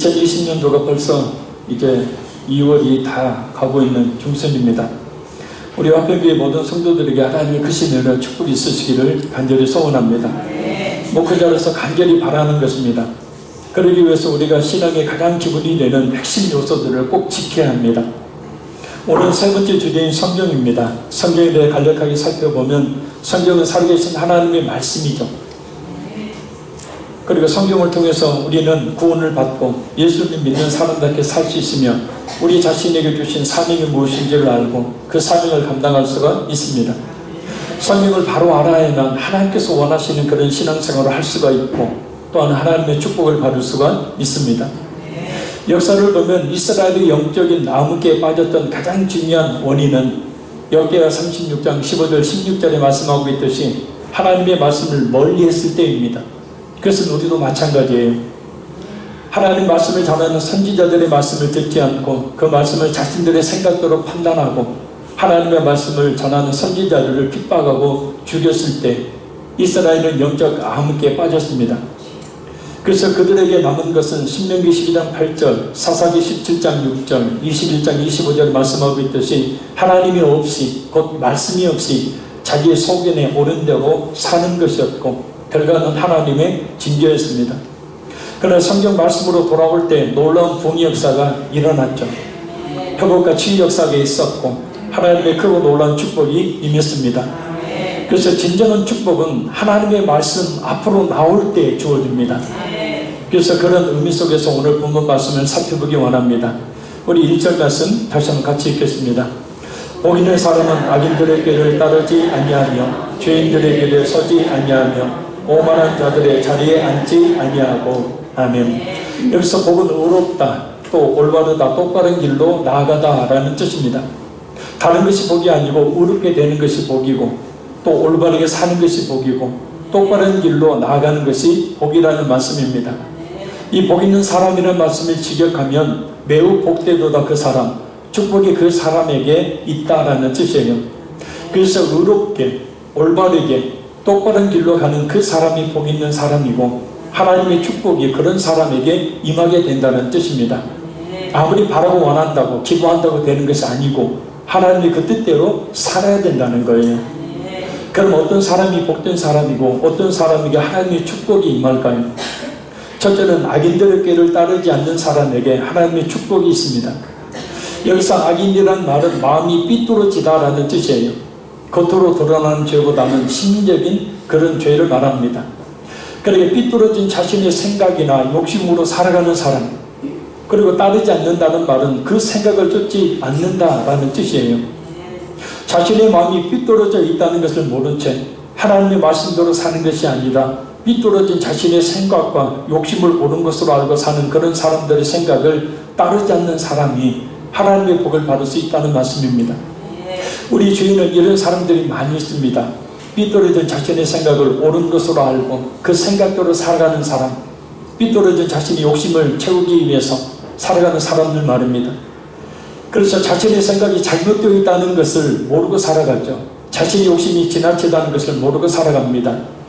2020년도가 벌써 이제 2월이 다 가고 있는 중순입니다. 우리 화평교회 모든 성도들에게 하나님의 크신 은혜와 축복이 있으시기를 간절히 소원합니다. 목회자로서 간절히 바라는 것입니다. 그러기 위해서 우리가 신앙의 가장 기본이 되는 핵심 요소들을 꼭 지켜야 합니다. 오늘 세 번째 주제인 성경입니다. 성경에 대해 간략하게 살펴보면 성경은 살아계신 하나님의 말씀이죠. 그리고 성경을 통해서 우리는 구원을 받고 예수님 믿는 사람답게 살 수 있으며 우리 자신에게 주신 사명이 무엇인지를 알고 그 사명을 감당할 수가 있습니다. 성경을 바로 알아야만 하나님께서 원하시는 그런 신앙생활을 할 수가 있고 또한 하나님의 축복을 받을 수가 있습니다. 역사를 보면 이스라엘의 영적인 암흑기에 빠졌던 가장 중요한 원인은 역대하 36장 15절 16절에 말씀하고 있듯이 하나님의 말씀을 멀리했을 때입니다. 그것은 우리도 마찬가지예요. 하나님 말씀을 전하는 선지자들의 말씀을 듣지 않고 그 말씀을 자신들의 생각대로 판단하고 하나님의 말씀을 전하는 선지자들을 핍박하고 죽였을 때 이스라엘은 영적 암흑기에 빠졌습니다. 그래서 그들에게 남은 것은 신명기 12장 8절, 사사기 17장 6절, 21장 25절에 말씀하고 있듯이 하나님이 없이 곧 말씀이 없이 자기의 소견에 옳은 대로 사는 것이었고 결과는 하나님의 징조였습니다. 그러나 성경 말씀으로 돌아올 때 놀라운 부흥 역사가 일어났죠. 회복과 치유 역사가 있었고 하나님의 크고 놀라운 축복이 임했습니다. 그래서 진정한 축복은 하나님의 말씀 앞으로 나올 때 주어집니다. 그래서 그런 의미 속에서 오늘 본문 말씀을 살펴보기 원합니다. 우리 1절 말씀 다시 한번 같이 읽겠습니다. 복 있는 사람은 악인들의 길을 따르지 아니하며 죄인들의 길에 서지 아니하며 오만한 자들의 자리에 앉지 아니하고. 아멘. 여기서 복은 의롭다, 또 올바르다, 똑바른 길로 나아가다 라는 뜻입니다. 다른 것이 복이 아니고 의롭게 되는 것이 복이고 또 올바르게 사는 것이 복이고 똑바른 길로 나아가는 것이 복이라는 말씀입니다. 이 복 있는 사람이라는 말씀을 직역하면 매우 복되도다 그 사람, 축복이 그 사람에게 있다라는 뜻이에요. 그래서 의롭게 올바르게 똑바른 길로 가는 그 사람이 복 있는 사람이고 하나님의 축복이 그런 사람에게 임하게 된다는 뜻입니다. 아무리 바라고 원한다고 기도한다고 되는 것이 아니고 하나님의 그 뜻대로 살아야 된다는 거예요. 그럼 어떤 사람이 복된 사람이고 어떤 사람에게 하나님의 축복이 임할까요? 첫째는 악인들의 길을 따르지 않는 사람에게 하나님의 축복이 있습니다. 여기서 악인이란 말은 마음이 삐뚤어지다라는 뜻이에요. 겉으로 드러나는 죄보다는 심리적인 그런 죄를 말합니다. 그러니까 삐뚤어진 자신의 생각이나 욕심으로 살아가는 사람, 그리고 따르지 않는다는 말은 그 생각을 쫓지 않는다라는 뜻이에요. 자신의 마음이 삐뚤어져 있다는 것을 모른 채 하나님의 말씀대로 사는 것이 아니라 삐뚤어진 자신의 생각과 욕심을 옳은 것으로 알고 사는 그런 사람들의 생각을 따르지 않는 사람이 하나님의 복을 받을 수 있다는 말씀입니다. 우리 주위에는 이런 사람들이 많이 있습니다. 삐뚤어진 자신의 생각을 옳은 것으로 알고 그 생각대로 살아가는 사람, 삐뚤어진 자신의 욕심을 채우기 위해서 살아가는 사람들 말입니다. 그래서 자신의 생각이 잘못되어 있다는 것을 모르고 살아가죠. 자신의 욕심이 지나치다는 것을 모르고 살아갑니다.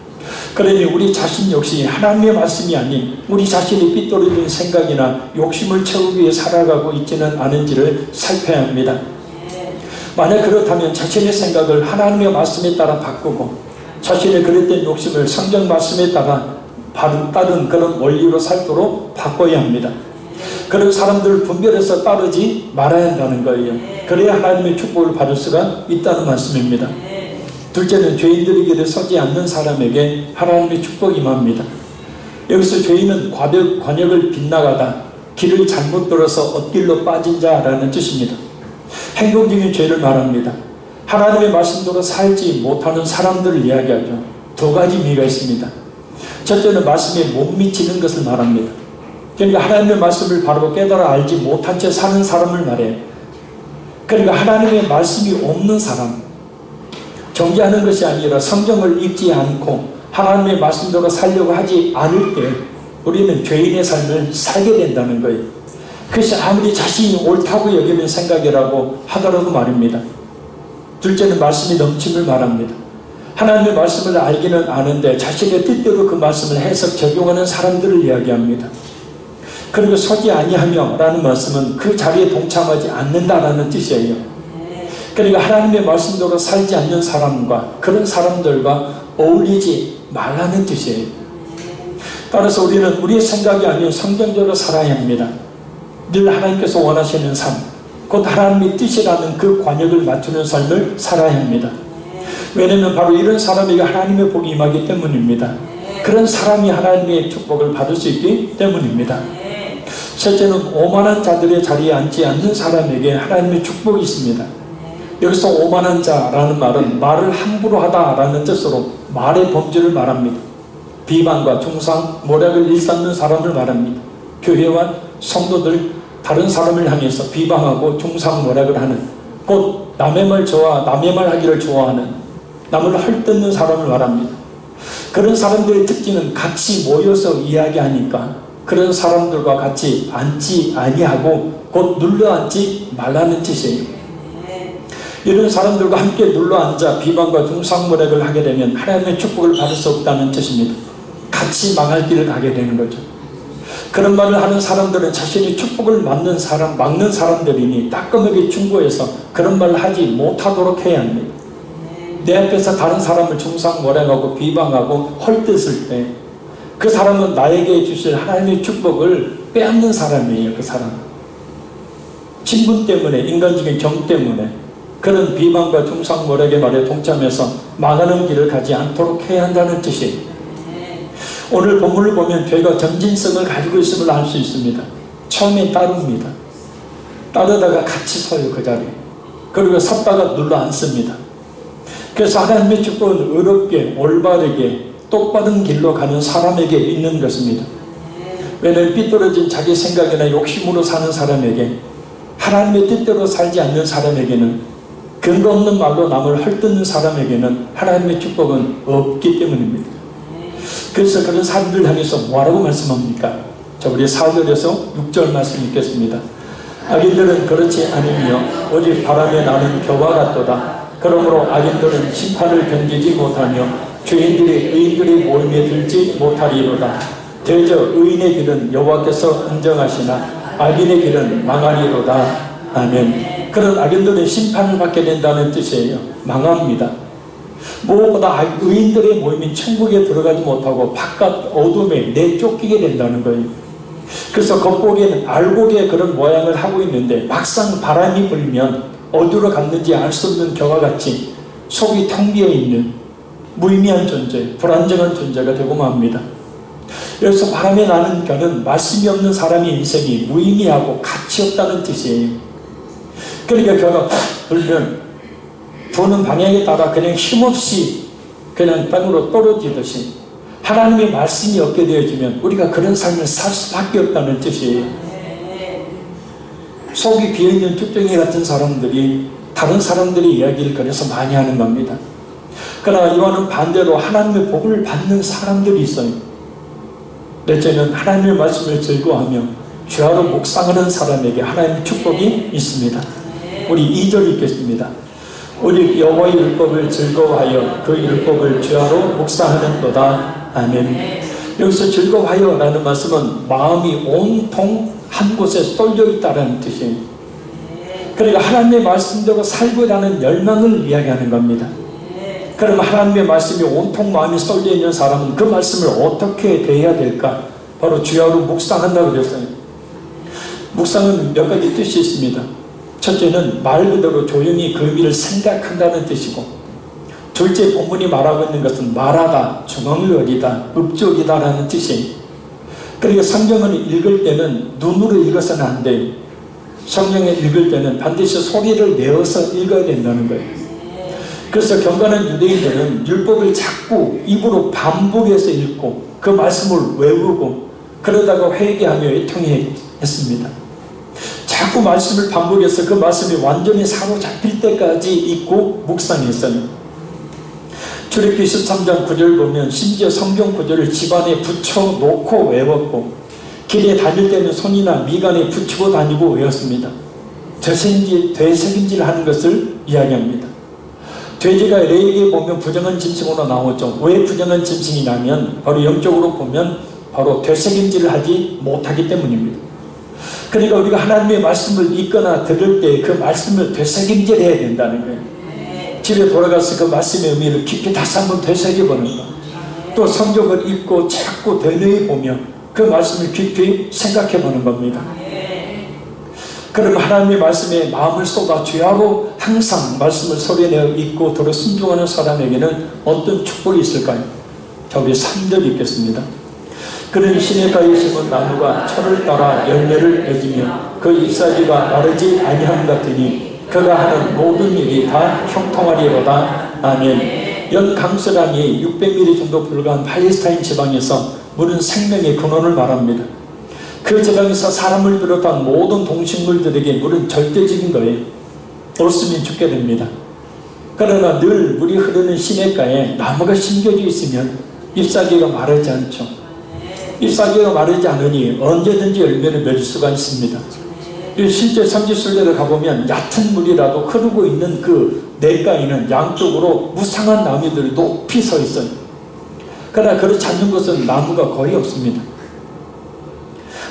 그러니 우리 자신 역시 하나님의 말씀이 아닌 우리 자신의 삐뚤어진 생각이나 욕심을 채우기 위해 살아가고 있지는 않은지를 살펴야 합니다. 만약 그렇다면 자신의 생각을 하나님의 말씀에 따라 바꾸고 자신의 그릇된 욕심을 성경 말씀에 따라 따른 그런 원리로 살도록 바꿔야 합니다. 그런 사람들을 분별해서 따르지 말아야 한다는 거예요. 그래야 하나님의 축복을 받을 수가 있다는 말씀입니다. 둘째는 죄인들의 길에 서지 않는 사람에게 하나님의 축복이 임합니다. 여기서 죄인은 관역을 빗나가다 길을 잘못 들어서 엇길로 빠진 자라는 뜻입니다. 행동적인 죄를 말합니다. 하나님의 말씀대로 살지 못하는 사람들을 이야기하죠. 두 가지 의미가 있습니다. 첫째는 말씀에 못 미치는 것을 말합니다. 그러니까 하나님의 말씀을 바로 깨달아 알지 못한 채 사는 사람을 말해요. 그러니까 하나님의 말씀이 없는 사람, 정죄하는 것이 아니라 성경을 읽지 않고 하나님의 말씀대로 살려고 하지 않을 때 우리는 죄인의 삶을 살게 된다는 거예요. 그것이 아무리 자신이 옳다고 여기는 생각이라고 하더라도 말입니다. 둘째는 말씀이 넘침을 말합니다. 하나님의 말씀을 알기는 아는데 자신의 뜻대로 그 말씀을 해석 적용하는 사람들을 이야기합니다. 그리고 서지 아니하며 라는 말씀은 그 자리에 동참하지 않는다라는 뜻이에요. 그러니까 하나님의 말씀대로 살지 않는 사람과 그런 사람들과 어울리지 말라는 뜻이에요. 따라서 우리는 우리의 생각이 아닌 성경대로 살아야 합니다. 늘 하나님께서 원하시는 삶, 곧 하나님의 뜻이라는 그 관역을 맞추는 삶을 살아야 합니다. 왜냐하면 바로 이런 사람에게 하나님의 복이 임하기 때문입니다. 그런 사람이 하나님의 축복을 받을 수 있기 때문입니다. 첫째는 오만한 자들의 자리에 앉지 않는 사람에게 하나님의 축복이 있습니다. 여기서 오만한 자라는 말은 말을 함부로 하다라는 뜻으로 말의 범주를 말합니다. 비방과 중상, 모략을 일삼는 사람을 말합니다. 교회와 성도들, 다른 사람을 향해서 비방하고 중상, 모략을 하는, 곧 남의 말 하기를 좋아하는, 남을 헐뜯는 사람을 말합니다. 그런 사람들의 특징은 같이 모여서 이야기하니까 그런 사람들과 같이 앉지 아니하고 곧 눌러앉지 말라는 뜻이에요. 이런 사람들과 함께 눌러앉아 비방과 중상모략을 하게 되면 하나님의 축복을 받을 수 없다는 뜻입니다. 같이 망할 길을 가게 되는 거죠. 그런 말을 하는 사람들은 자신이 축복을 막는 사람들이니 따끔하게 충고해서 그런 말을 하지 못하도록 해야 합니다. 내 앞에서 다른 사람을 중상모략하고 비방하고 헐뜯을 때 그 사람은 나에게 주실 하나님의 축복을 빼앗는 사람이에요. 그 사람 친분 때문에, 인간적인 정 때문에 그런 비방과 중상모략의 말에 동참해서 망하는 길을 가지 않도록 해야 한다는 뜻이에요. 오늘 본문을 보면 죄가 점진성을 가지고 있음을 알 수 있습니다. 처음엔 따릅니다. 따르다가 같이 서요. 그 자리에. 그리고 섰다가 눌러앉습니다. 그래서 하나님의 축복은 의롭게 올바르게 똑바른 길로 가는 사람에게 있는 것입니다. 왜냐하면 삐뚤어진 자기 생각이나 욕심으로 사는 사람에게, 하나님의 뜻대로 살지 않는 사람에게는, 근거 없는 말로 남을 헐뜯는 사람에게는 하나님의 축복은 없기 때문입니다. 그래서 그런 사람들 향해서 뭐라고 말씀합니까? 자, 우리 4절에서 6절 말씀 읽겠습니다. 악인들은 그렇지 않으며 오직 바람에 나는 겨와 같도다. 그러므로 악인들은 심판을 견디지 못하며 죄인들이 의인들의 모임에 들지 못하리로다. 대저 의인의 길은 여호와께서 인정하시나 악인의 길은 망하리로다. 아멘. 그런 악인들은 심판을 받게 된다는 뜻이에요. 망합니다. 무엇보다 의인들의 모임인 천국에 들어가지 못하고 바깥 어둠에 내쫓기게 된다는 거예요. 그래서 겉보기에는 알곡의 그런 모양을 하고 있는데 막상 바람이 불면 어디로 갔는지 알 수 없는 겨와 같이 속이 텅 비어 있는 무의미한 존재, 불안정한 존재가 되고 맙니다. 여기서 바람에 나는 겨는 말씀이 없는 사람의 인생이 무의미하고 가치 없다는 뜻이에요. 그러니까 겨가 불면 부는 방향에 따라 그냥 힘없이 그냥 땅으로 떨어지듯이 하나님의 말씀이 없게 되어지면 우리가 그런 삶을 살 수밖에 없다는 뜻이에요. 속이 비어있는 쭉정이 같은 사람들이 다른 사람들의 이야기를 그래서 많이 하는 겁니다. 그러나 이와는 반대로 하나님의 복을 받는 사람들이 있어요. 넷째는 하나님의 말씀을 즐거워하며 주야로 묵상하는 사람에게 하나님의 축복이 있습니다. 우리 2절 읽겠습니다. 우리 여호와의 율법을 즐거워하여 그 율법을 주야로 묵상하는도다. 아멘. 여기서 즐거워하여 라는 말씀은 마음이 온통 한 곳에 쏠려 있다는 뜻이에요. 그러니까 하나님의 말씀대로 살고자 하는 열망을 이야기하는 겁니다. 그럼 하나님의 말씀이 온통 마음이 쏠려 있는 사람은 그 말씀을 어떻게 대해야 될까? 바로 주야로 묵상한다고 그랬어요. 묵상은 몇 가지 뜻이 있습니다. 첫째는 말 그대로 조용히 그 의미를 생각한다는 뜻이고, 둘째 본문이 말하고 있는 것은 말하다, 중언을어리다, 읍족이다 라는 뜻이에요. 그러니까 성경을 읽을 때는 눈으로 읽어서는 안 돼요. 성경을 읽을 때는 반드시 소리를 내어서 읽어야 된다는 거예요. 그래서 경건한 유대인들은 율법을 자꾸 입으로 반복해서 읽고 그 말씀을 외우고 그러다가 회개하며 애통했습니다. 자꾸 말씀을 반복해서 그 말씀이 완전히 사로잡힐 때까지 읽고 묵상했어요. 출애굽기 13장 9절 보면 심지어 성경 구절을 집안에 붙여놓고 외웠고 길에 다닐 때는 손이나 미간에 붙이고 다니고 외웠습니다. 되새김질 하는 것을 이야기합니다. 돼지가 레위기에 보면 부정한 짐승으로 나오죠. 왜 부정한 짐승이냐면 바로 영적으로 보면 바로 되새김질을 하지 못하기 때문입니다. 그러니까 우리가 하나님의 말씀을 읽거나 들을 때 그 말씀을 되새김질해야 된다는 거예요. 집에 돌아가서 그 말씀의 의미를 깊이 다시 한번 되새겨보는 것, 또 성경을 읽고 자꾸 되뇌어보며 그 말씀을 깊이 생각해보는 겁니다. 그럼 하나님의 말씀에 마음을 쏟아 주야로 항상 말씀을 소리내어 읽고 들어 순종하는 사람에게는 어떤 축복이 있을까요? 자, 우리 3절 읽겠습니다. 그는 시냇가에 심은 나무가 철을 따라 열매를 맺으며 그 잎사귀가 마르지 아니함 같으니 그가 하는 모든 일이 다 형통하리로다. 아멘. 연 강수량이 600mm 정도 불과한 팔레스타인 지방에서 물은 생명의 근원을 말합니다. 그 지방에서 사람을 비롯한 모든 동식물들에게 물은 절대적인 거예요. 없으면 죽게 됩니다. 그러나 늘 물이 흐르는 시냇가에 나무가 심겨져 있으면 잎사귀가 마르지 않죠. 잎사귀가 마르지 않으니 언제든지 열매를 맺을 수가 있습니다. 실제 산지순례를 가보면 얕은 물이라도 흐르고 있는 그 냇가에는 양쪽으로 무상한 나무들이 높이 서 있어요. 그러나 그렇지 않는 것은 나무가 거의 없습니다.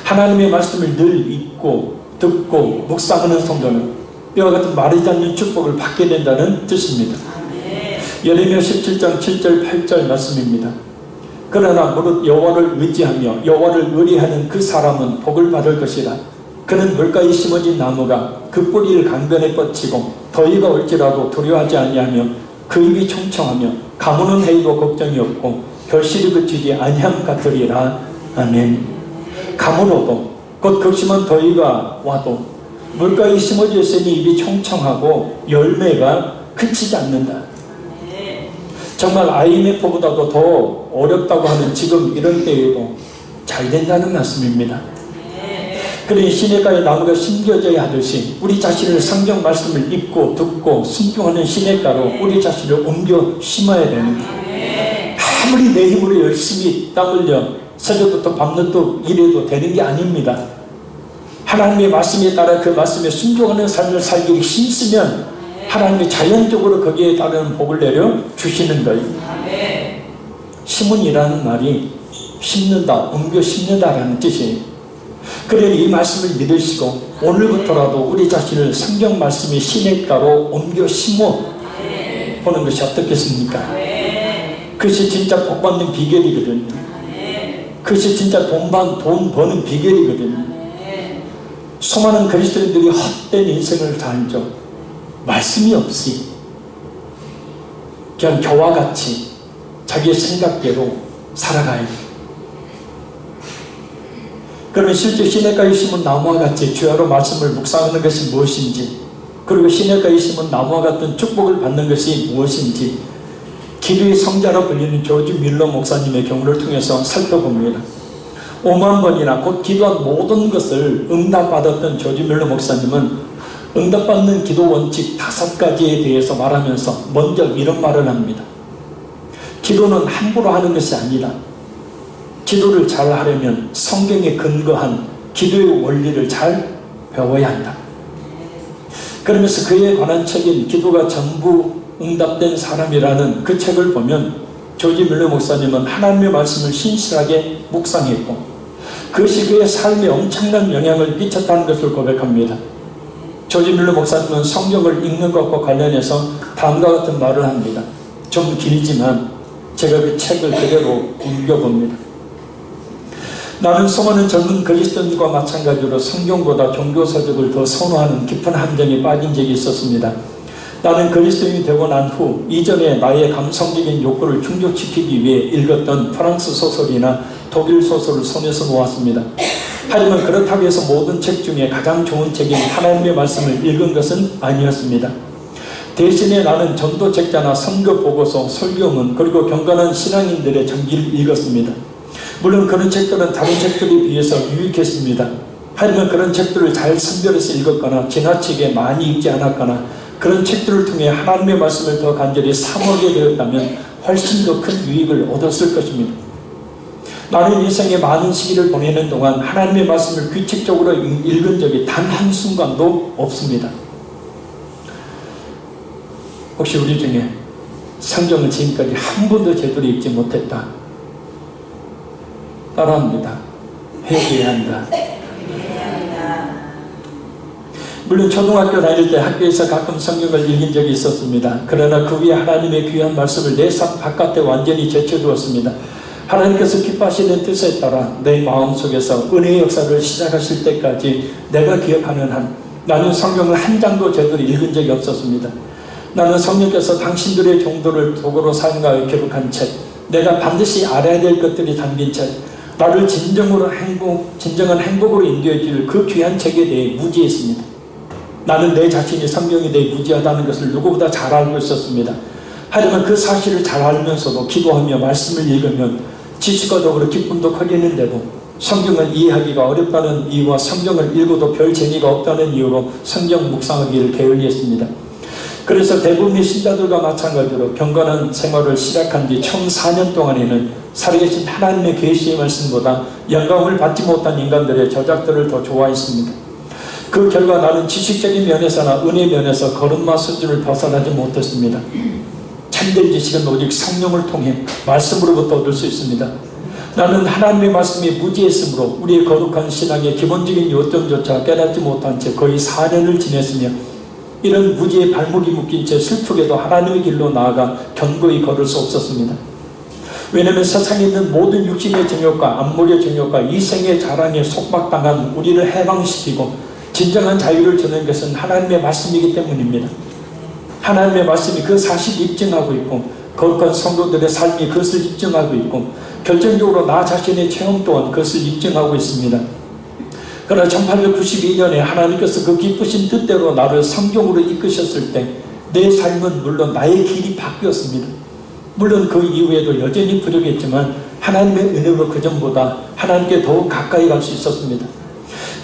하나님의 말씀을 늘 읽고 듣고 묵상하는 성도는 이와 같은 마르지 않는 축복을 받게 된다는 뜻입니다. 예레미야 17장 7절 8절 말씀입니다. 그러나 무릇 여호와를 의지하며 여호와를 의뢰하는 그 사람은 복을 받을 것이라. 그는 물가에 심어진 나무가 그 뿌리를 강변에 뻗치고 더위가 올지라도 두려워하지 아니하며 그 입이 총총하며 가무는 해이도 걱정이 없고 결실이 그치지 아니함 같으리라. 아멘. 가물어도 곧 극심한 더위가 와도 물가에 심어져 있으니 입이 총총하고 열매가 그치지 않는다. 정말 IMF보다도 더 어렵다고 하는 지금 이런 때에도 잘 된다는 말씀입니다. 그러니 시냇가에 나무가 심겨져야 하듯이 우리 자신을 성경 말씀을 읽고 듣고 순종하는 시냇가로 우리 자신을 옮겨 심어야 됩니다. 아무리 내 힘으로 열심히 땀 흘려 새벽부터 밤늦도록 일해도 되는 게 아닙니다. 하나님의 말씀에 따라 그 말씀에 순종하는 삶을 살기를 힘쓰면 하나님이 자연적으로 거기에 따르는 복을 내려 주시는 거예요. 심은이라는 말이 심는다, 옮겨 심는다라는 뜻이에요. 그러니 이 말씀을 믿으시고 오늘부터라도 우리 자신을 성경 말씀의 시냇가로 옮겨 심어 보는 것이 어떻겠습니까? 그것이 진짜 복 받는 비결이거든요. 그것이 진짜 돈 버는 비결이거든요. 수많은 그리스도인들이 헛된 인생을 살죠. 말씀이 없이 그냥 겨와 같이 자기의 생각대로 살아가요. 그러면 실제 시냇가에 심은 나무와 같이 주야로 말씀을 묵상하는 것이 무엇인지, 그리고 시냇가에 심은 나무와 같은 축복을 받는 것이 무엇인지 기도의 성자로 불리는 조지 밀러 목사님의 경우를 통해서 살펴봅니다. 5만 번이나 곧 기도한 모든 것을 응답받았던 조지 밀러 목사님은 응답받는 기도 원칙 5가지에 대해서 말하면서 먼저 이런 말을 합니다. 기도는 함부로 하는 것이 아니라 기도를 잘 하려면 성경에 근거한 기도의 원리를 잘 배워야 한다. 그러면서 그에 관한 책인 기도가 전부 응답된 사람이라는 그 책을 보면 조지 밀러 목사님은 하나님의 말씀을 신실하게 묵상했고 그것이 그의 삶에 엄청난 영향을 끼쳤다는 것을 고백합니다. 조지 밀러 목사님은 성경을 읽는 것과 관련해서 다음과 같은 말을 합니다. 좀 길지만 제가 그 책을 그대로 읽어봅니다. 나는 수많은 젊은 그리스도인과 마찬가지로 성경보다 종교서적을 더 선호하는 깊은 함정에 빠진 적이 있었습니다. 나는 그리스도인이 되고 난 후 이전에 나의 감성적인 욕구를 충족시키기 위해 읽었던 프랑스 소설이나 독일 소설을 손에서 놓았습니다. 하지만 그렇다고 해서 모든 책 중에 가장 좋은 책인 하나님의 말씀을 읽은 것은 아니었습니다. 대신에 나는 전도책자나 선교보고서, 설교문, 그리고 경건한 신앙인들의 전기를 읽었습니다. 물론 그런 책들은 다른 책들에 비해서 유익했습니다. 하지만 그런 책들을 잘 선별해서 읽었거나 지나치게 많이 읽지 않았거나 그런 책들을 통해 하나님의 말씀을 더 간절히 사모하게 되었다면 훨씬 더 큰 유익을 얻었을 것입니다. 나는 인생의 많은 시기를 보내는 동안 하나님의 말씀을 규칙적으로 읽은 적이 단 한순간도 없습니다. 혹시 우리 중에 성경을 지금까지 한 번도 제대로 읽지 못했다, 따라합니다. 회개해야 한다. 물론 초등학교 다닐 때 학교에서 가끔 성경을 읽은 적이 있었습니다. 그러나 그 위에 하나님의 귀한 말씀을 내 삶 바깥에 완전히 제쳐두었습니다. 하나님께서 기뻐하시는 뜻에 따라 내 마음속에서 은혜의 역사를 시작하실 때까지 내가 기억하는 한 나는 성경을 한 장도 제대로 읽은 적이 없었습니다. 나는 성령께서 당신들의 정도를 도구로 사용하여 기록한 책, 내가 반드시 알아야 될 것들이 담긴 책, 나를 진정한 행복으로 인도해 줄 그 귀한 책에 대해 무지했습니다. 나는 내 자신이 성경에 대해 무지하다는 것을 누구보다 잘 알고 있었습니다. 하지만 그 사실을 잘 알면서도 기도하며 말씀을 읽으면 지식과 더불어 기쁨도 커지는데도 성경을 이해하기가 어렵다는 이유와 성경을 읽어도 별 재미가 없다는 이유로 성경 묵상하기를 게을리했습니다. 그래서 대부분의 신자들과 마찬가지로 경건한 생활을 시작한 지 총 4년 동안에는 살아계신 하나님의 계시의 말씀보다 영감을 받지 못한 인간들의 저작들을 더 좋아했습니다. 그 결과 나는 지식적인 면에서나 은혜 면에서 걸음마 수준을 벗어나지 못했습니다. 참된 지식은 오직 성령을 통해 말씀으로부터 얻을 수 있습니다. 나는 하나님의 말씀이 무지했으므로 우리의 거룩한 신앙의 기본적인 요점조차 깨닫지 못한 채 거의 4년을 지냈으며 이런 무지의 발목이 묶인 채 슬프게도 하나님의 길로 나아가 견고히 걸을 수 없었습니다. 왜냐하면 세상에 있는 모든 육신의 정욕과 암물의 정욕과 이생의 자랑에 속박당한 우리를 해방시키고 진정한 자유를 주는 것은 하나님의 말씀이기 때문입니다. 하나님의 말씀이 그 사실을 입증하고 있고 거룩한 성도들의 삶이 그것을 입증하고 있고 결정적으로 나 자신의 체험 또한 그것을 입증하고 있습니다. 그러나 1892년에 하나님께서 그 기쁘신 뜻대로 나를 성경으로 이끄셨을 때 내 삶은 물론 나의 길이 바뀌었습니다. 물론 그 이후에도 여전히 부족했지만 하나님의 은혜로 그전보다 하나님께 더욱 가까이 갈 수 있었습니다.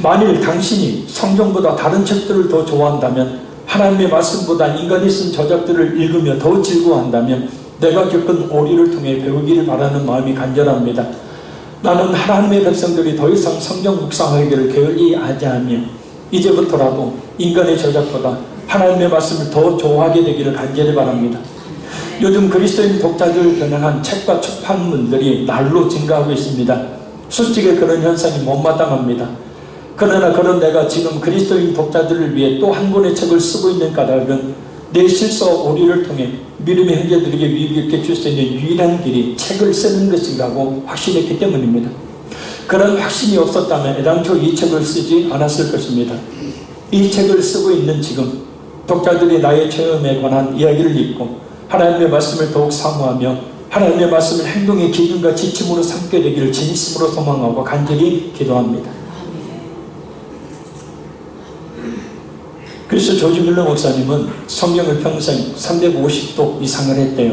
만일 당신이 성경보다 다른 책들을 더 좋아한다면, 하나님의 말씀보다 인간이 쓴 저작들을 읽으며 더 즐거워한다면 내가 겪은 오리를 통해 배우기를 바라는 마음이 간절합니다. 나는 하나님의 백성들이 더 이상 성경 묵상하기를 게을리 하지 않으며 이제부터라도 인간의 저작보다 하나님의 말씀을 더 좋아하게 되기를 간절히 바랍니다. 요즘 그리스도인 독자들을 겨냥한 책과 출판물들이 날로 증가하고 있습니다. 솔직히 그런 현상이 못마땅합니다. 그러나 그런 내가 지금 그리스도인 독자들을 위해 또 한 권의 책을 쓰고 있는 까닭은 내 실수와 오리를 통해 믿음의 형제들에게 유익 있게 줄 수 있는 유일한 길이 책을 쓰는 것이라고 확신했기 때문입니다. 그런 확신이 없었다면 애당초 이 책을 쓰지 않았을 것입니다. 이 책을 쓰고 있는 지금 독자들이 나의 체험에 관한 이야기를 읽고 하나님의 말씀을 더욱 사모하며 하나님의 말씀을 행동의 기준과 지침으로 삼게 되기를 진심으로 소망하고 간절히 기도합니다. 그래서 조지 뮬러 목사님은 성경을 평생 350도 이상을 했대요.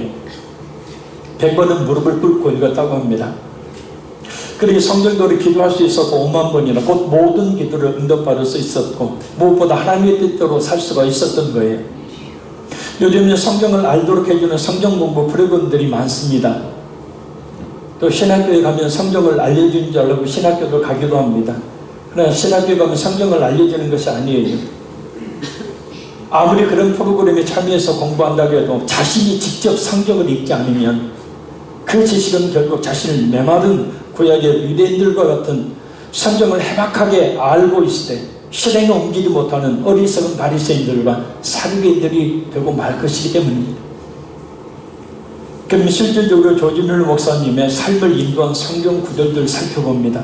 100번은 무릎을 꿇고 읽었다고 합니다. 그러니 성경대로 기도할 수 있어서 5만 번이나 곧 모든 기도를 응답받을 수 있었고 무엇보다 하나님의 뜻대로 살 수가 있었던 거예요. 요즘에 성경을 알도록 해주는 성경 공부 프로그램들이 많습니다. 또 신학교에 가면 성경을 알려주는 줄 알고 신학교도 가기도 합니다. 그러나 신학교에 가면 성경을 알려주는 것이 아니에요. 아무리 그런 프로그램에 참여해서 공부한다고 해도 자신이 직접 성경을 읽지 않으면 그 지식은 결국 자신을 메마른 구약의 유대인들과 같은 성경을 해박하게 알고 있을 때 실행에 옮기지 못하는 어리석은 바리새인들과 사두개인들이 되고 말 것이기 때문입니다. 그럼 실질적으로 조지 뮬러 목사님의 삶을 인도한 성경 구절들을 살펴봅니다.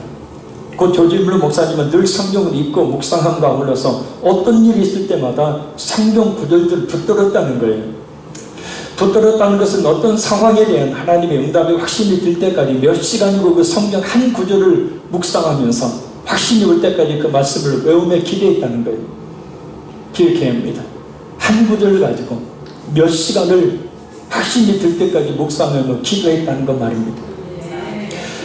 그 조지 뮬러 목사님은 늘 성경을 읽고 묵상함과 아울러서 어떤 일이 있을 때마다 성경 구절들을 붙들었다는 거예요. 붙들었다는 것은 어떤 상황에 대한 하나님의 응답의 확신이 들 때까지 몇 시간이고 그 성경 한 구절을 묵상하면서 확신이 올 때까지 그 말씀을 외우며 기도했다는 거예요. 기억해야 합니다. 한 구절을 가지고 몇 시간을 확신이 들 때까지 묵상하며 기도했다는 것 말입니다.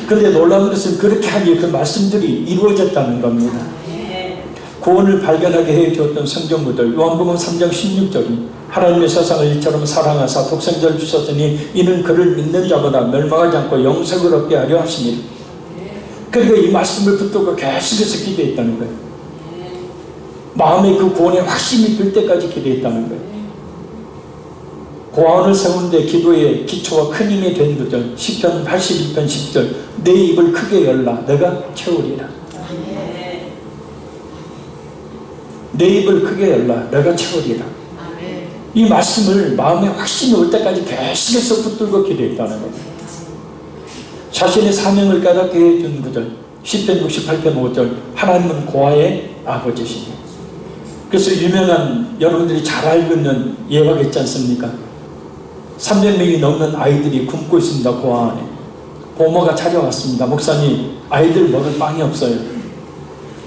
그런데 놀라운 것은 그렇게 하기에 그 말씀들이 이루어졌다는 겁니다. 구원을 발견하게 해주었던 성경구들, 요한복음 3장 16절이 하나님의 세상을 이처럼 사랑하사 독생자를 주셨으니 이는 그를 믿는 자보다 멸망하지 않고 영생을 얻게 하려 하시니, 그러니까 이 말씀을 붙들고 계속해서 기도했다는 거예요. 마음에 그 구원의 확신이 들 때까지 기도했다는 거예요. 고아원을 세운 데 기도의 기초와 큰 힘이 된 구절 시편 81편 10절 내 입을 크게 열라 내가 채우리라. 내 입을 크게 열라 내가 채우리라. 이 말씀을 마음에 확신이 올 때까지 계속해서 붙들고 기도했다는 겁니다. 자신의 사명을 깨닫게 해준 구절 시편 68편 5절 하나님은 고아의 아버지시니. 그래서 유명한 여러분들이 잘 알고 있는 예화가 있지 않습니까? 300명이 넘는 아이들이 굶고 있습니다. 고아 안에. 보모가 찾아왔습니다. 목사님 아이들 먹을 빵이 없어요.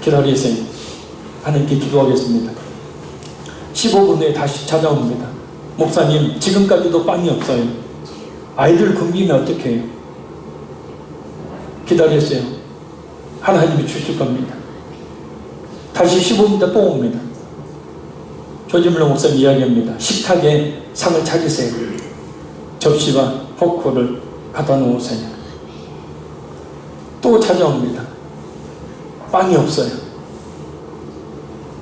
기다리세요. 하나님께 기도하겠습니다. 15분 후에 다시 찾아옵니다. 목사님 지금까지도 빵이 없어요. 아이들 굶기면 어떻게 해요? 기다렸어요. 하나님이 주실 겁니다. 다시 15분 때 또 옵니다. 조지물로 목사님 이야기합니다. 식탁에 상을 차리세요. 접시와 포크를 갖다 놓으세요. 또 찾아옵니다. 빵이 없어요.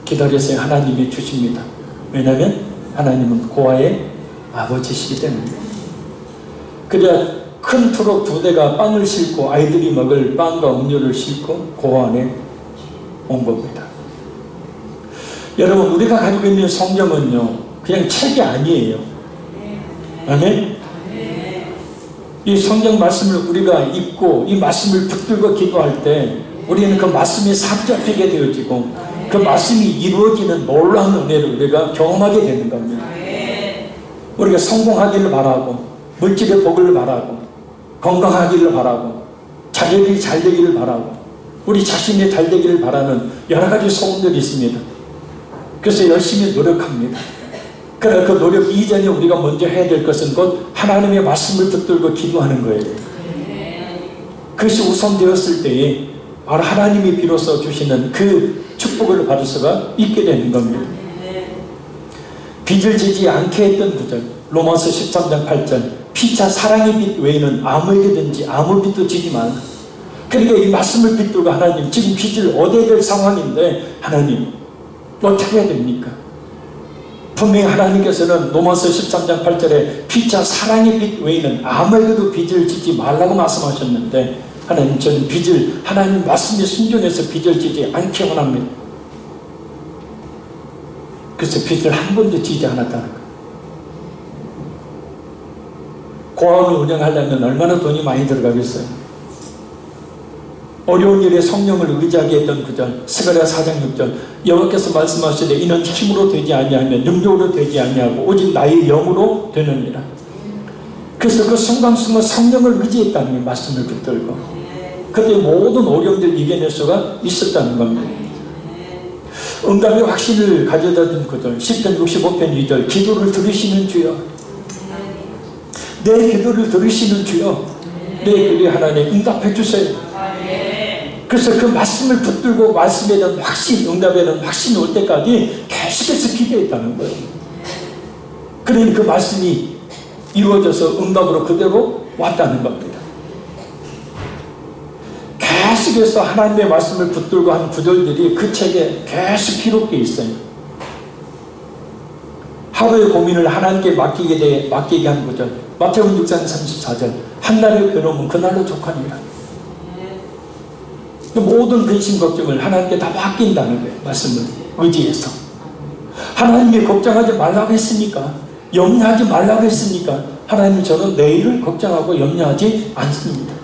기다렸어요. 하나님이 주십니다. 왜냐하면 하나님은 고아의 아버지시기 때문입니다. 그래야 큰 트럭 2대가 빵을 싣고 아이들이 먹을 빵과 음료를 싣고 고아 안에 온 겁니다. 여러분 우리가 가지고 있는 성경은요 그냥 책이 아니에요. 아멘? 이 성경 말씀을 우리가 읽고 이 말씀을 붙들고 기도할 때 우리는 그 말씀에 사로잡히게 되어지고 그 말씀이 이루어지는 놀라운 은혜를 우리가 경험하게 되는 겁니다. 우리가 성공하기를 바라고 물질의 복을 바라고 건강하기를 바라고 자녀들이 잘 되기를 바라고 우리 자신이 잘 되기를 바라는 여러 가지 소원들이 있습니다. 그래서 열심히 노력합니다. 그러나 그 노력 이전에 우리가 먼저 해야 될 것은 곧 하나님의 말씀을 붙들고 기도하는 거예요. 그것이 우선되었을 때에 바로 하나님이 비로소 주시는 그 축복을 받을 수가 있게 되는 겁니다. 빚을 지지 않게 했던 구절 로마서 13장 8절 피차 사랑의 빚 외에는 아무에게든지 아무 빚도 지지 말라. 그러니까 이 말씀을 붙들고 하나님 지금 빚을 얻어야 될 상황인데 하나님 어떻게 해야 됩니까? 분명히 하나님께서는 로마서 13장 8절에 피차 사랑의 빚 외에는 아무에게도 빚을 지지 말라고 말씀하셨는데 하나님 저는 빚을 하나님 말씀에 순종해서 빚을 지지 않게 원합니다. 그래서 빚을 한 번도 지지 않았다는 거예요. 고아원을 운영하려면 얼마나 돈이 많이 들어가겠어요. 어려운 일에 성령을 의지하게 했던 구절 스가랴 4장 6절 여호와께서 말씀하시되 이는 힘으로 되지 아니하며 능력으로 되지 아니하고 오직 나의 영으로 되느니라. 그래서 그 순간순간 성령을 의지했다는 말씀을 붙들고 그때 모든 어려움들 이겨낼 수가 있었다는 겁니다. 응답의 확신을 가져다 준 구절 시편 65편 2절 기도를 들으시는 주여 내 기도를 들으시는 주여 내 기도에 하나님 응답해 주세요. 그래서 그 말씀을 붙들고 말씀에 대한 확신, 응답에 대한 확신이 올 때까지 계속해서 기도했다는 거예요. 그러니 그 말씀이 이루어져서 응답으로 그대로 왔다는 겁니다. 계속해서 하나님의 말씀을 붙들고 한 구절들이 그 책에 계속 기록되어 있어요. 하루의 고민을 하나님께 맡기게 한 구절 마태복음 6장 34절 한날의 괴로움은 그날로 족하니라. 모든 근심 걱정을 하나님께 다 맡긴다는 거예요. 말씀을 의지해서 하나님이 걱정하지 말라고 했으니까 염려하지 말라고 했으니까 하나님 저는 내일을 걱정하고 염려하지 않습니다.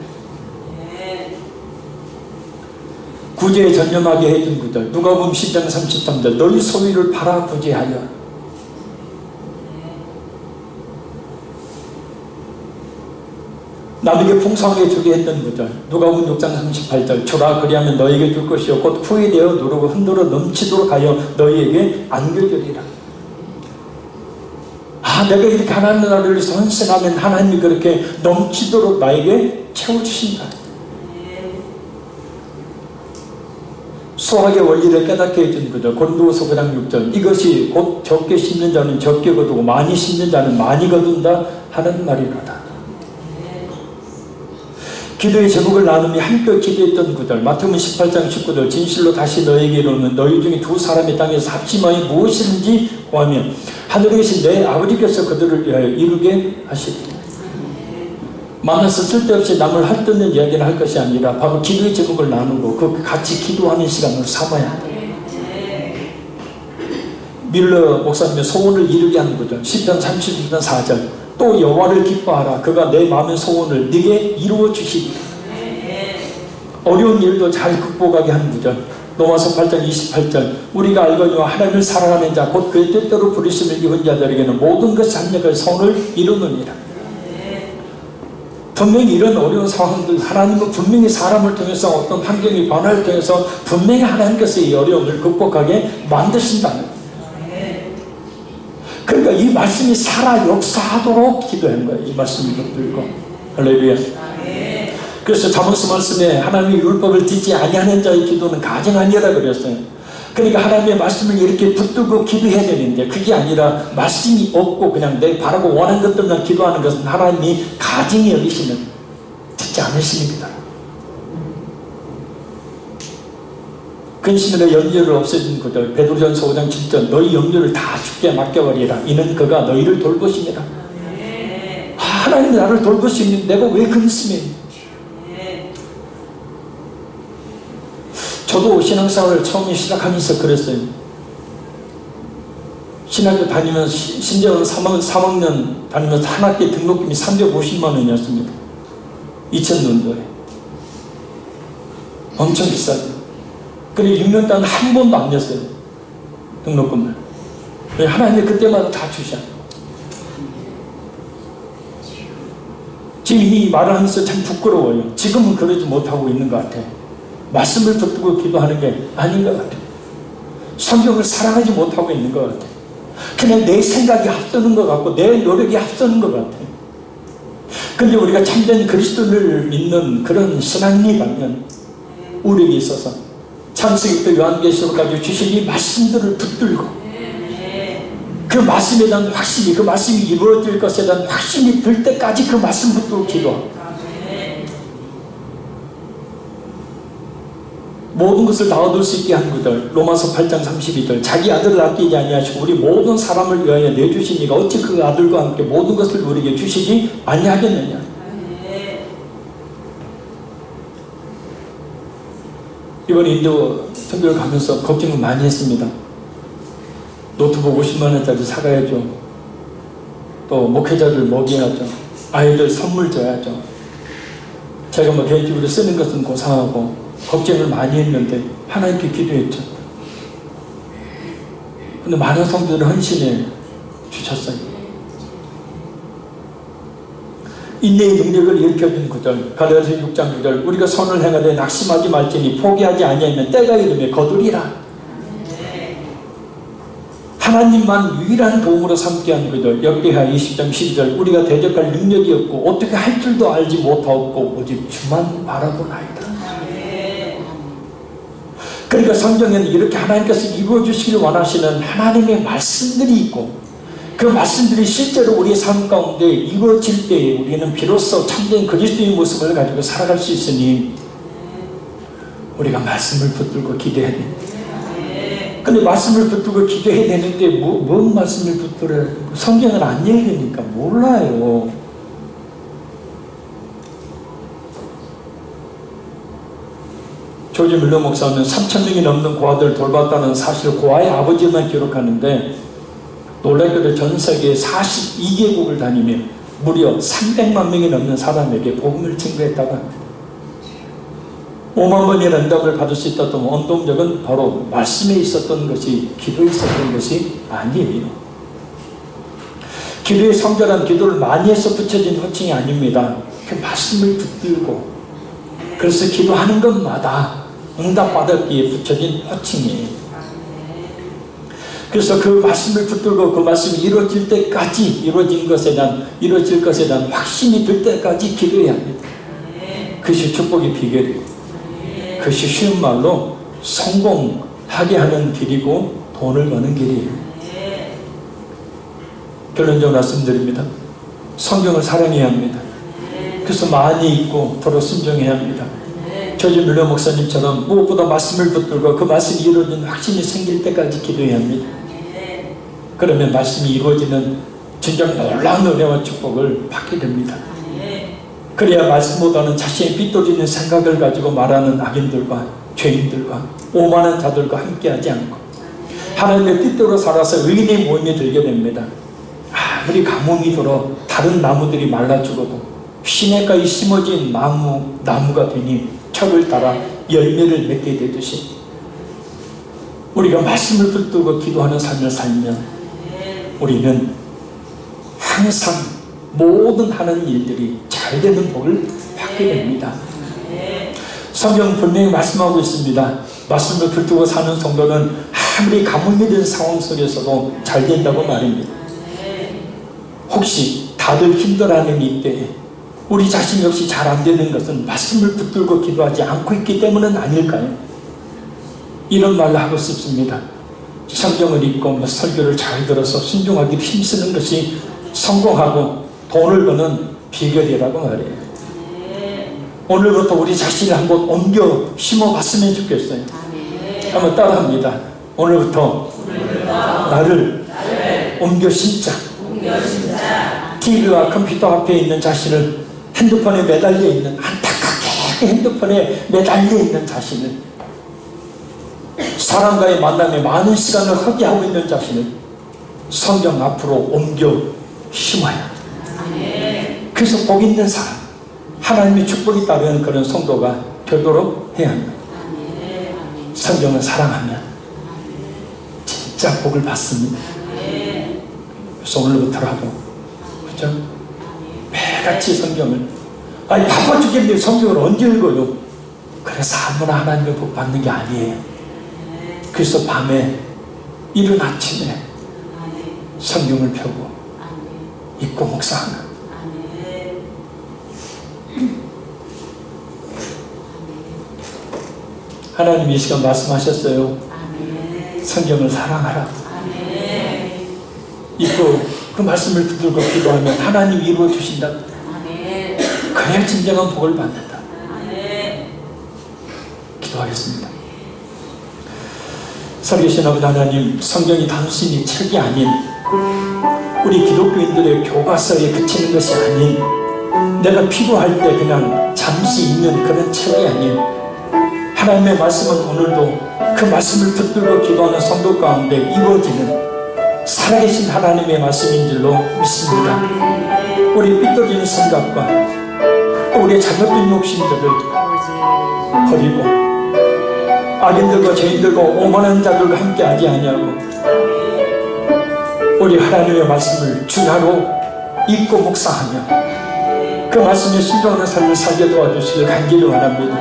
구제에 전념하게 해준 구절 누가복음 10장 33절 너희 소유를 팔아 구제하여 남에게 풍성하게 주게 했던 구절 누가복음 6장 38절 주라 그리하면 너에게 줄 것이요 곧 후회되어 누르고 흔들어 넘치도록 하여 너희에게 안겨주리라. 내가 이렇게 하나님 나라를 위해서 헌신하면 하나님이 그렇게 넘치도록 나에게 채워주신다. 수학의 원리를 깨닫게 해준 구절 고린도후서 9장 6절 이것이 곧 적게 심는 자는 적게 거두고 많이 심는 자는 많이 거둔다 하는 말이로다. 기도의 제목을 나누며 함께 기도했던 구절, 마태복음 18장 19절, 진실로 다시 너에게 이르노니 너희 중에 두 사람이 땅에서 합심하여 무엇이든지 구하며 하늘에 계신 내 아버지께서 그들을 위하여 이루게 하시리. 만나서 쓸데없이 남을 헐뜯는 이야기를 할 것이 아니라 바로 기도의 제목을 나누고 그 같이 기도하는 시간을 삼아야 돼. 밀러 목사님의 소원을 이루게 하는 구절, 시편 32편 4절, 또 여호와를 기뻐하라. 그가 내 마음의 소원을 네게 이루어 주시리라. 어려운 일도 잘 극복하게 하는 구절, 로마서 8장 28절, 우리가 알거니와 하나님을 사랑하는 자 곧 그의 뜻대로 부르심을 입은 자들에게는 모든 것이 합력하여 선을 이루느니라. 분명히 이런 어려운 상황들, 하나님은 분명히 사람을 통해서 어떤 환경의 변화를 통해서 분명히 하나님께서 이 어려움을 극복하게 만드신다는, 그러니까 이 말씀이 살아 역사하도록 기도한 거예요. 이 말씀을 붙들고. 할렐루야. 그래서 잠언서 말씀에 하나님의 율법을 듣지 아니하는 자의 기도는 가증아니라 그랬어요. 그러니까 하나님의 말씀을 이렇게 붙들고 기도해야 되는데, 그게 아니라 말씀이 없고 그냥 내 바라고 원하는 것들만 기도하는 것은 하나님이 가증히 여기시는, 듣지 않으십니다. 근심으로 염려를 없애준 구절, 베드로전서 5장 7절, 너희 염려를 다 주께 맡겨버리라. 이는 그가 너희를 돌보십니다. 하나님이 나를 돌보시면 내가 왜 근심해? 저도 신앙생활을 처음에 시작하면서 그랬어요. 신학교 다니면서 신재원 3학년 다니면서 한 학기 등록금이 350만 원이었습니다. 2000년도에. 엄청 비싸죠. 그리고 6년 동안 한 번도 안 냈어요. 등록금을. 하나님이 그때마다 다 주셔. 지금 이 말을 하면서 참 부끄러워요. 지금은 그러지 못하고 있는 것 같아요. 말씀을 붙들고 기도하는 게 아닌 것 같아요. 성경을 사랑하지 못하고 있는 것 같아요. 그냥 내 생각이 앞서는 것 같고 내 노력이 앞서는 것 같아요. 근데 우리가 참된 그리스도를 믿는 그런 신앙이라면 우리에게 있어서 창세기부터 요한계시록까지 주신 이 말씀들을 붙들고 그 말씀에 대한 확신이, 그 말씀이 이루어질 것에 대한 확신이 들 때까지 그 말씀 붙들고 기도하고, 모든 것을 다 얻을 수 있게 한 구절, 로마서 8장 32절, 자기 아들을 아끼지 아니하시고 우리 모든 사람을 위하여 내주신 이가 어찌 그 아들과 함께 모든 것을 우리에게 주시지 아니하겠느냐. 이번 인도 선교를 가면서 걱정을 많이 했습니다. 노트북 50만 원짜리 사가야죠. 또 목회자들 먹여야죠. 아이들 선물 줘야죠. 제가 뭐 개인적으로 쓰는 것은 고상하고 걱정을 많이 했는데 하나님께 기도했죠. 근데 많은 성도들을 헌신해 주셨어요. 인내의 능력을 일으켜준 구절, 갈라디아서 6장 9절, 우리가 선을 행하되 낙심하지 말지니 포기하지 아니하면 때가 이르매 거두리라. 하나님만 유일한 도움으로 삼게 한 구절, 역대하 20장 12절, 우리가 대적할 능력이 없고 어떻게 할 줄도 알지 못하고 오직 주만 바라보나이다. 그러니까 성경에는 이렇게 하나님께서 이루어주시길 원하시는 하나님의 말씀들이 있고, 그 말씀들이 실제로 우리의 삶 가운데 이루어질 때에 우리는 비로소 참된 그리스도의 모습을 가지고 살아갈 수 있으니 우리가 말씀을 붙들고 기도해야 됩니다. 근데 말씀을 붙들고 기도해야 되는데 뭔 말씀을 붙들어야 되고, 성경을 안 읽으니까 몰라요. 조지 밀러 목사는 3,000명이 넘는 고아들을 돌봤다는 사실을 고아의 아버지만 기록하는데, 놀랍게도 전 세계 42개국을 다니며 무려 300만 명이 넘는 사람에게 복음을 증거했다고 합니다. 5만 번이라는 응답을 받을 수 있었던 원동력은 바로 말씀에 있었던 것이, 기도에 있었던 것이 아니에요. 기도의 성결한 기도를 많이 해서 붙여진 호칭이 아닙니다. 그 말씀을 붙들고, 그래서 기도하는 것마다 응답받았기에 붙여진 호칭이에요. 그래서 그 말씀을 붙들고 그 말씀이 이루어질 때까지, 이루어질 것에 대한 확신이 들 때까지 기도해야 합니다. 그것이 축복의 비결이고, 그것이 쉬운 말로 성공하게 하는 길이고 돈을 버는 길이에요. 결론적으로 말씀드립니다. 성경을 사랑해야 합니다. 그래서 많이 읽고 더러 순종해야 합니다. 조지 뮬러 목사님처럼 무엇보다 말씀을 붙들고 그 말씀이 이루어지는 확신이 생길 때까지 기도해야 합니다. 그러면 말씀이 이루어지는 진정 놀라운 은혜와 축복을 받게 됩니다. 그래야 말씀보다는 자신의 삐뚤어지는 생각을 가지고 말하는 악인들과 죄인들과 오만한 자들과 함께하지 않고 하나님의 뜻대로 살아서 의인의 모임에 들게 됩니다. 아무리 가뭄이 들어 다른 나무들이 말라 죽어도 시냇가에 심어진 나무가 되니 척을 따라 열매를 맺게 되듯이 우리가 말씀을 붙들고 기도하는 삶을 살면 우리는 항상 모든 하는 일들이 잘 되는 복을 받게 됩니다. 성경 분명히 말씀하고 있습니다. 말씀을 붙들고 사는 성도는 아무리 가뭄이 된 상황 속에서도 잘 된다고 말입니다. 혹시 다들 힘들어하는 이때에 우리 자신 역시 잘 안 되는 것은 말씀을 붙들고 기도하지 않고 있기 때문은 아닐까요? 이런 말을 하고 싶습니다. 성경을 읽고 설교를 잘 들어서 순종하기 힘쓰는 것이 성공하고 돈을 버는 비결이라고 말해요. 오늘부터 우리 자신을 한번 옮겨 심어봤으면 좋겠어요. 한번 따라합니다. 오늘부터 나를 옮겨 심자. TV와 컴퓨터 앞에 있는 자신을, 핸드폰에 매달려 있는, 안타깝게 핸드폰에 매달려 있는 자신을, 사람과의 만남에 많은 시간을 허비하고 있는 자신을 성경 앞으로 옮겨 심어야 합니다. 그래서 복 있는 사람, 하나님의 축복이 따르는 그런 성도가 되도록 해야 합니다. 성경을 사랑하면 진짜 복을 받습니다. 그래서 오늘부터라도 그죠? 매같이 성경을, 아니 바빠 죽겠는데 성경을 언제 읽어요? 그래서 아무나 하나님의 복 받는 게 아니에요. 그래서 밤에 이른 아침에 성경을 펴고 읽고 묵상하는, 하나님이 이 시간 말씀하셨어요. 성경을 사랑하라. 읽고 그 말씀을 붙들고 기도하면 하나님이 이루어 주신다. 그래야 진정한 복을 받는다. 기도하겠습니다. 살아계신 아버지 하나님, 성경이 단순히 책이 아닌 우리 기독교인들의 교과서에 그치는 것이 아닌 내가 필요할 때 그냥 잠시 읽는 그런 책이 아닌 하나님의 말씀은 오늘도 그 말씀을 붙들고 기도하는 성도 가운데 이루어지는 살아계신 하나님의 말씀인 줄로 믿습니다. 우리 삐뚤어지는 생각과 우리의 잘못된 욕심들을 버리고 악인들과 죄인들과 오만한 자들과 함께 하지 아니하고 우리 하나님의 말씀을 주야로 읽고 묵상하며 그 말씀에 순종하는 삶을 살게 도와주시길 간절히 원합니다.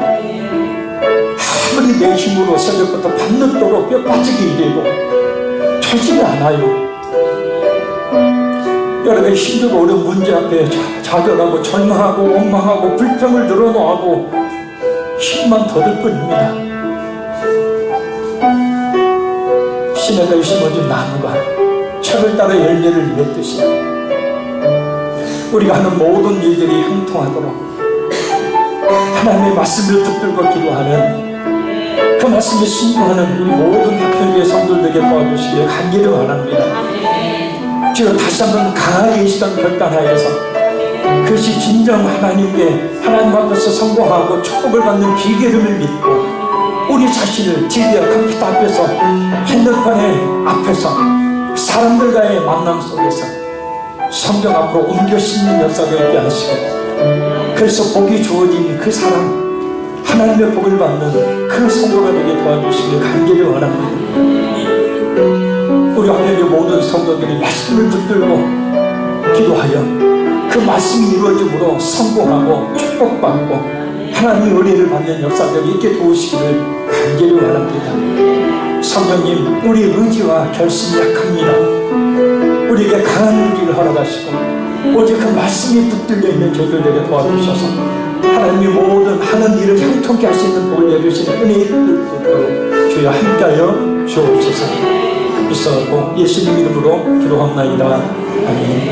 아무리 내 힘으로 새벽부터 밤늦도록 뼈 빠지게 일이고 되지가 않아요. 여러분의 힘들고 어려운 문제 앞에 좌절하고 절망하고 원망하고 불평을 늘어놓고 힘만 더 들 뿐입니다. 시냇가에 심어진 나무가 철을 따라 열매를 맺듯이 우리가 하는 모든 일들이 형통하도록 하나님의 말씀을 붙들고 기도하는 그 말씀에 순종하는 우리 모든 한편의 성도들에게 도와주시길 간절히 원합니다. 주여 다시 한번 강하게 이 시간 결단하여서 그것이 진정 하나님 앞에서 성공하고 축복을 받는 비결임을 믿고 우리 자신을 TV와 컴퓨터 앞에서 핸드폰의 앞에서 사람들과의 만남 속에서 성경 앞으로 옮겨 심는 역사가 있게 하시고 그래서 복이 주어진 그 사람, 하나님의 복을 받는 그 성도가 되게 도와주시길 간절히 원합니다. 우리 앞에 있는 모든 성도들이 말씀을 붙들고 기도하여 그 말씀이 이루어짐으로 성공하고 축복받고 하나님의 은혜를 받는 역사들이 있게 도우시기를 간절히 원합니다. 성령님, 우리 의지와 결심이 약합니다. 우리에게 강한 의지를 허락하시고 오직 그 말씀이 붙들려 있는 저희들에게 도와주셔서 하나님이 모든 하는 일을 형통케 하시는 복을 내주시는 은혜의 뜻으로 주여 함께하여 주옵소서. 있어갖고 예수님 이름으로 기도합나이다. 아멘.